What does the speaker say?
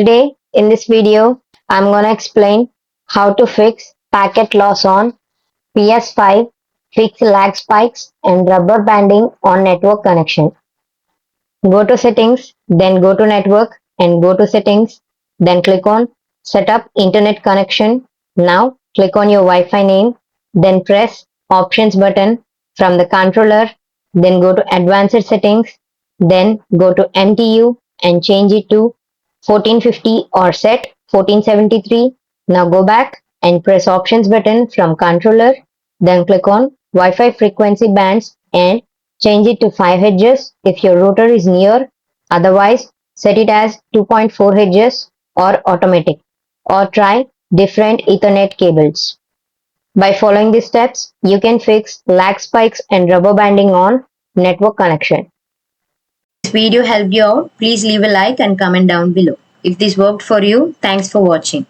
Today in this video, I'm gonna explain how to fix packet loss on PS5, fix lag spikes and rubber banding on network connection. Go to settings, then go to network and go to settings, then click on setup internet connection. Now click on your Wi-Fi name, then press options button from the controller, then go to advanced settings, then go to MTU and change it to 1450 or set 1473. Now go back and press options button from controller, then click on Wi-Fi frequency bands and change it to 5 Hz if your router is near, otherwise set it as 2.4 Hz or automatic, or try different Ethernet cables. By following these steps, you can fix lag spikes and rubber banding on network connection. If this video helped you out, please leave a like and comment down below. If this worked for you, thanks for watching.